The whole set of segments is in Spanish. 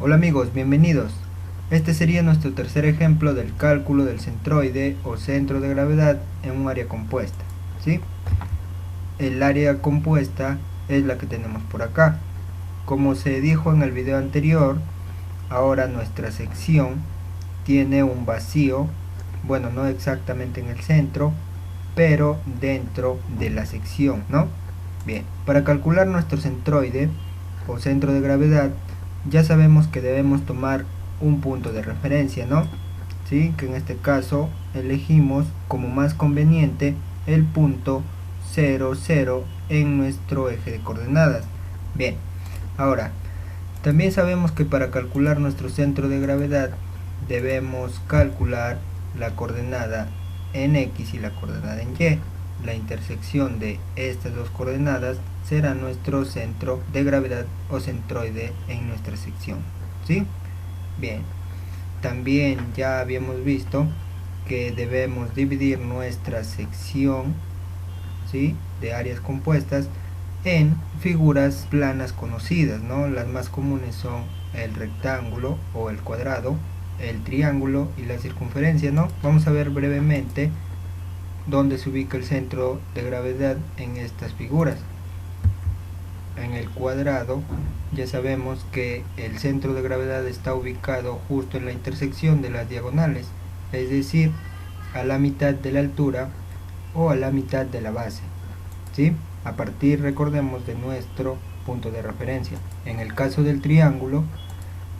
Hola amigos, bienvenidos. Este sería nuestro tercer ejemplo del cálculo del centroide o centro de gravedad en un área compuesta, ¿sí? El área compuesta es la que tenemos por acá. Como se dijo en el video anterior, ahora nuestra sección tiene un vacío, bueno, no exactamente en el centro, pero dentro de la sección, ¿no? Bien, para calcular nuestro centroide o centro de gravedad, ya sabemos que debemos tomar un punto de referencia, ¿no? ¿Sí? Que en este caso elegimos como más conveniente el punto 0, 0 en nuestro eje de coordenadas. Bien, ahora, también sabemos que para calcular nuestro centro de gravedad debemos calcular la coordenada en X y la coordenada en Y. La intersección de estas dos coordenadas será nuestro centro de gravedad o centroide en nuestra sección, ¿sí? Bien, también ya habíamos visto que debemos dividir nuestra sección, ¿sí?, de áreas compuestas en figuras planas conocidas, ¿no? Las más comunes son el rectángulo o el cuadrado, el triángulo y la circunferencia, ¿no? Vamos a ver brevemente dónde se ubica el centro de gravedad en estas figuras. En el cuadrado ya sabemos que el centro de gravedad está ubicado justo en la intersección de las diagonales, es decir, a la mitad de la altura o a la mitad de la base, ¿sí? A partir, recordemos, de nuestro punto de referencia. En el caso del triángulo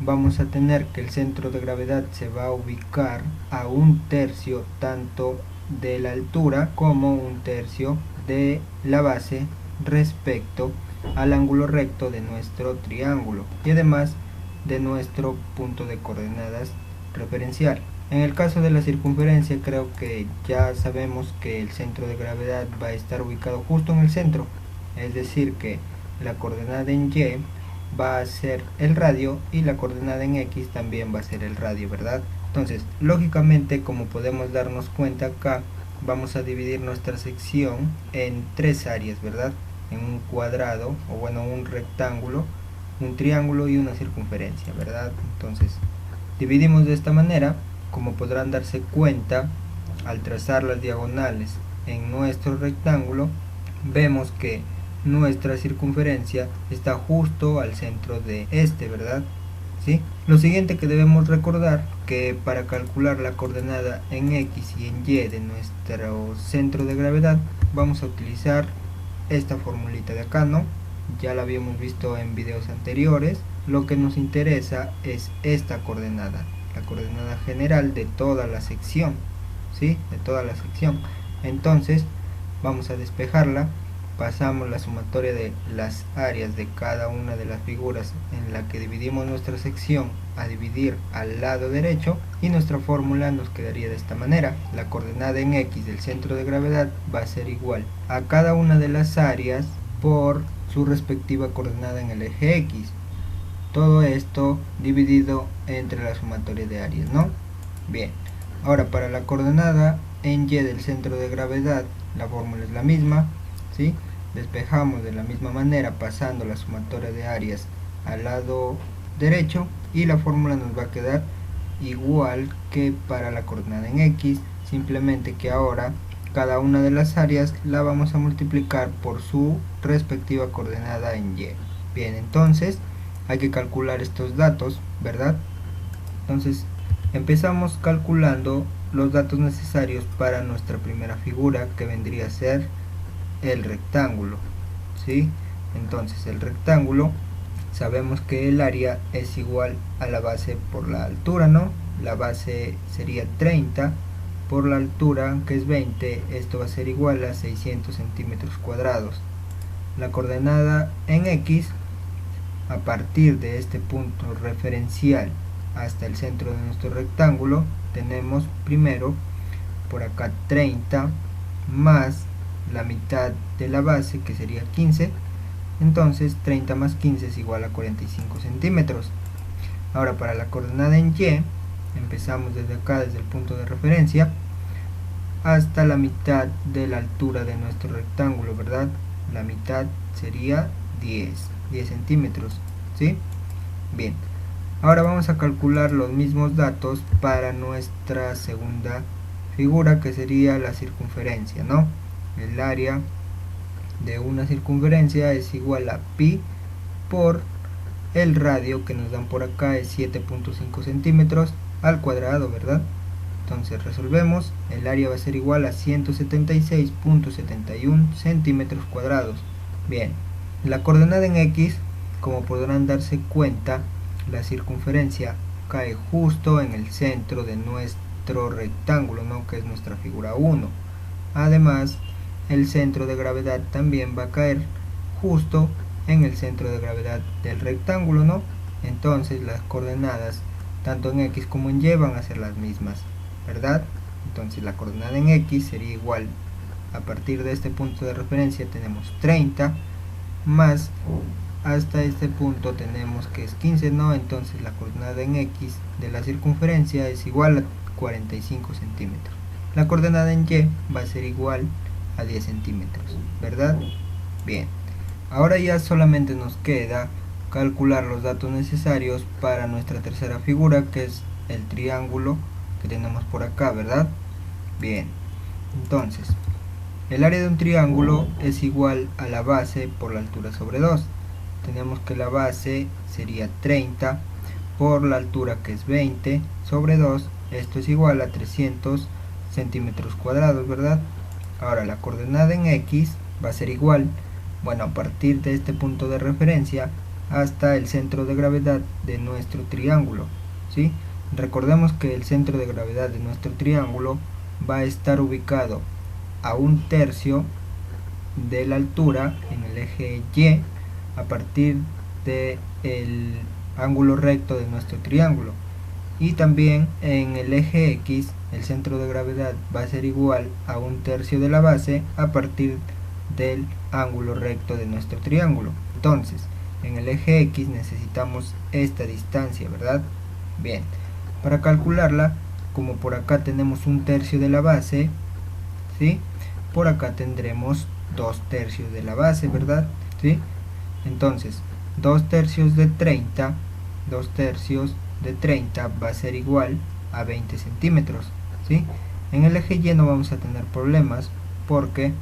vamos a tener que el centro de gravedad se va a ubicar a 1/3 tanto de la altura como 1/3 de la base respecto al ángulo recto de nuestro triángulo y además de nuestro punto de coordenadas referencial. En el caso de la circunferencia creo que ya sabemos que el centro de gravedad va a estar ubicado justo en el centro, es decir que la coordenada en Y va a ser el radio y la coordenada en X también va a ser el radio, ¿verdad? Entonces, lógicamente, como podemos darnos cuenta acá, vamos a dividir nuestra sección en tres áreas, ¿verdad? En un cuadrado, o bueno, un rectángulo, un triángulo y una circunferencia, ¿verdad? Entonces, dividimos de esta manera. Como podrán darse cuenta, al trazar las diagonales en nuestro rectángulo, vemos que nuestra circunferencia está justo al centro de este, ¿verdad? ¿Sí? Lo siguiente que debemos recordar, que para calcular la coordenada en X y en Y de nuestro centro de gravedad, vamos a utilizar esta formulita de acá, ¿no? Ya la habíamos visto en videos anteriores. Lo que nos interesa es esta coordenada, la coordenada general de toda la sección, ¿sí? De toda la sección. Entonces, vamos a despejarla. Pasamos la sumatoria de las áreas de cada una de las figuras en la que dividimos nuestra sección a dividir al lado derecho y nuestra fórmula nos quedaría de esta manera. La coordenada en X del centro de gravedad va a ser igual a cada una de las áreas por su respectiva coordenada en el eje X. Todo esto dividido entre la sumatoria de áreas, ¿no? Bien, ahora para la coordenada en Y del centro de gravedad la fórmula es la misma, ¿sí? Despejamos de la misma manera pasando la sumatoria de áreas al lado derecho y la fórmula nos va a quedar igual que para la coordenada en X, simplemente que ahora cada una de las áreas la vamos a multiplicar por su respectiva coordenada en Y. Bien, entonces hay que calcular estos datos, ¿verdad? Entonces empezamos calculando los datos necesarios para nuestra primera figura, que vendría a ser el rectángulo, ¿sí? Entonces el rectángulo, sabemos que el área es igual a la base por la altura, ¿no? La base sería 30 por la altura, que es 20, esto va a ser igual a 600 centímetros cuadrados. La coordenada en X, a partir de este punto referencial hasta el centro de nuestro rectángulo, tenemos primero por acá 30 más la mitad de la base, que sería 15. Entonces 30 más 15 es igual a 45 centímetros. Ahora para la coordenada en Y, empezamos desde acá, desde el punto de referencia hasta la mitad de la altura de nuestro rectángulo, ¿verdad? La mitad sería 10 centímetros, ¿sí? Bien, Ahora vamos a calcular los mismos datos para nuestra segunda figura, que sería la circunferencia, ¿no? El área de una circunferencia es igual a pi por el radio que nos dan por acá, es 7.5 centímetros al cuadrado, ¿verdad? Entonces resolvemos, el área va a ser igual a 176.71 centímetros cuadrados. Bien, la coordenada en X, como podrán darse cuenta, la circunferencia cae justo en el centro de nuestro rectángulo, ¿no? Que es nuestra figura 1. Además, el centro de gravedad también va a caer justo en el centro de gravedad del rectángulo, ¿no? Entonces las coordenadas tanto en X como en Y van a ser las mismas, ¿verdad? Entonces la coordenada en X sería igual, a partir de este punto de referencia tenemos 30, más hasta este punto tenemos que es 15, ¿no? Entonces la coordenada en X de la circunferencia es igual a 45 centímetros. La coordenada en Y va a ser igual a 10 centímetros, ¿verdad? Bien, ahora ya solamente nos queda calcular los datos necesarios para nuestra tercera figura, que es el triángulo que tenemos por acá, ¿verdad? Bien, entonces el área de un triángulo es igual a la base por la altura sobre 2. Tenemos que la base sería 30 por la altura, que es 20 sobre 2. Esto es igual a 300 centímetros cuadrados, ¿verdad? Ahora la coordenada en X va a ser igual, bueno, a partir de este punto de referencia hasta el centro de gravedad de nuestro triángulo, ¿sí? Recordemos que el centro de gravedad de nuestro triángulo va a estar ubicado a 1/3 de la altura en el eje Y a partir del ángulo recto de nuestro triángulo, y también en el eje X el centro de gravedad va a ser igual a 1/3 de la base a partir del ángulo recto de nuestro triángulo. Entonces en el eje X necesitamos esta distancia, ¿verdad? Bien, para calcularla, como por acá tenemos 1/3 de la base, ¿sí? Por acá tendremos 2/3 de la base, ¿verdad? ¿Sí? Entonces 2/3 de 30, 2/3 de 30 va a ser igual a 20 centímetros, ¿sí? En el eje Y no vamos a tener problemas, porque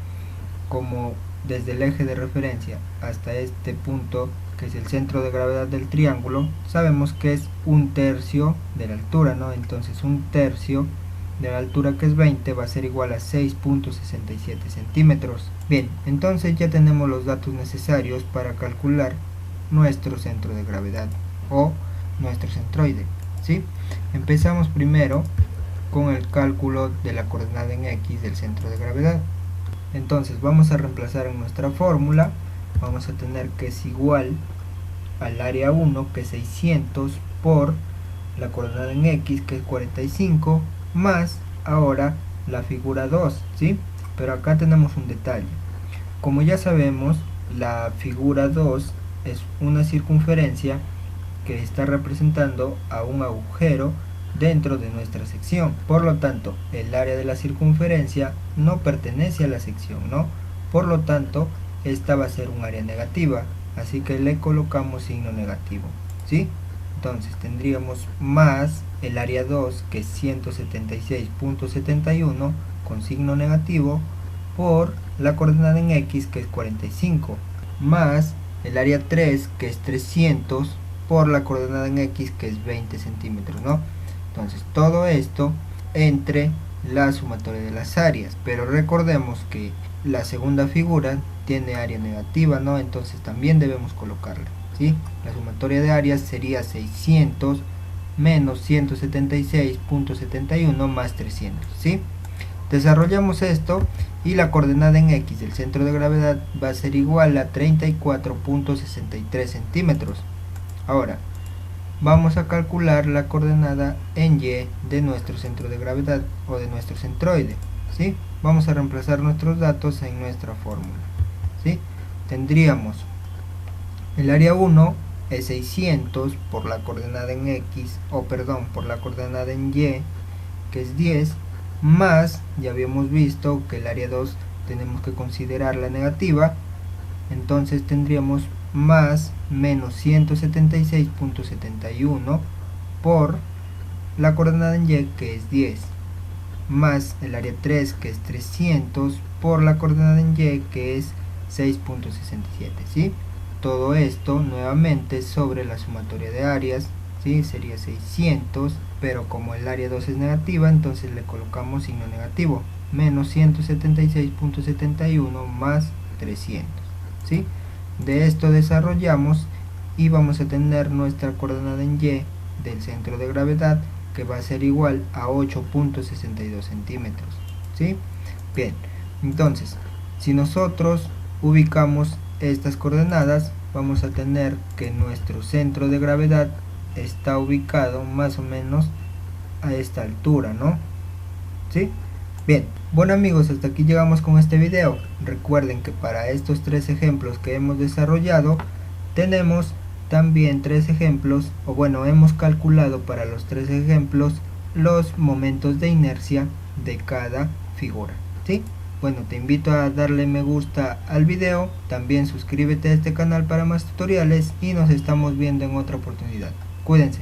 como desde el eje de referencia hasta este punto, que es el centro de gravedad del triángulo, sabemos que es 1/3 de la altura, ¿no? Entonces 1/3 de la altura, que es 20, va a ser igual a 6.67 centímetros. Bien, entonces ya tenemos los datos necesarios para calcular nuestro centro de gravedad o nuestro centroide, ¿sí? Empezamos primero con el cálculo de la coordenada en X del centro de gravedad. Entonces vamos a reemplazar en nuestra fórmula, vamos a tener que es igual al área 1, que es 600, por la coordenada en X, que es 45, más ahora la figura 2, ¿sí? Pero acá tenemos un detalle. Como ya sabemos, la figura 2 es una circunferencia que está representando a un agujero dentro de nuestra sección. Por lo tanto, el área de la circunferencia no pertenece a la sección, ¿no? Por lo tanto, esta va a ser un área negativa, así que le colocamos signo negativo, ¿sí? Entonces tendríamos más el área 2, que es 176.71 con signo negativo, por la coordenada en X, que es 45, más el área 3, que es 300, por la coordenada en X, que es 20 centímetros, ¿no? Entonces todo esto entre la sumatoria de las áreas, pero recordemos que la segunda figura tiene área negativa, ¿no? Entonces también debemos colocarla, ¿sí? La sumatoria de áreas sería 600 menos 176.71 más 300, ¿sí? Desarrollamos esto y la coordenada en X del centro de gravedad va a ser igual a 34.63 centímetros. Ahora vamos a calcular la coordenada en Y de nuestro centro de gravedad o de nuestro centroide, ¿sí? Vamos a reemplazar nuestros datos en nuestra fórmula, ¿sí? Tendríamos el área 1 es 600 por la coordenada en X, por la coordenada en Y, que es 10, más, ya habíamos visto que el área 2 tenemos que considerarla negativa, entonces tendríamos más menos 176.71 por la coordenada en Y, que es 10, más el área 3, que es 300 por la coordenada en Y, que es 6.67, ¿sí? Todo esto nuevamente sobre la sumatoria de áreas, ¿sí? Sería 600, pero como el área 2 es negativa, entonces le colocamos signo negativo, menos 176.71 más 300, ¿sí? De esto desarrollamos y vamos a tener nuestra coordenada en Y del centro de gravedad, que va a ser igual a 8.62 centímetros, ¿sí? Bien, entonces, si nosotros ubicamos estas coordenadas, vamos a tener que nuestro centro de gravedad está ubicado más o menos a esta altura, ¿no? ¿Sí? Bien, bueno amigos, hasta aquí llegamos con este video. Recuerden que para estos 3 ejemplos que hemos desarrollado, tenemos también 3 ejemplos, o bueno, hemos calculado para los 3 ejemplos los momentos de inercia de cada figura, ¿sí? Bueno, te invito a darle me gusta al video, también suscríbete a este canal para más tutoriales y nos estamos viendo en otra oportunidad. Cuídense.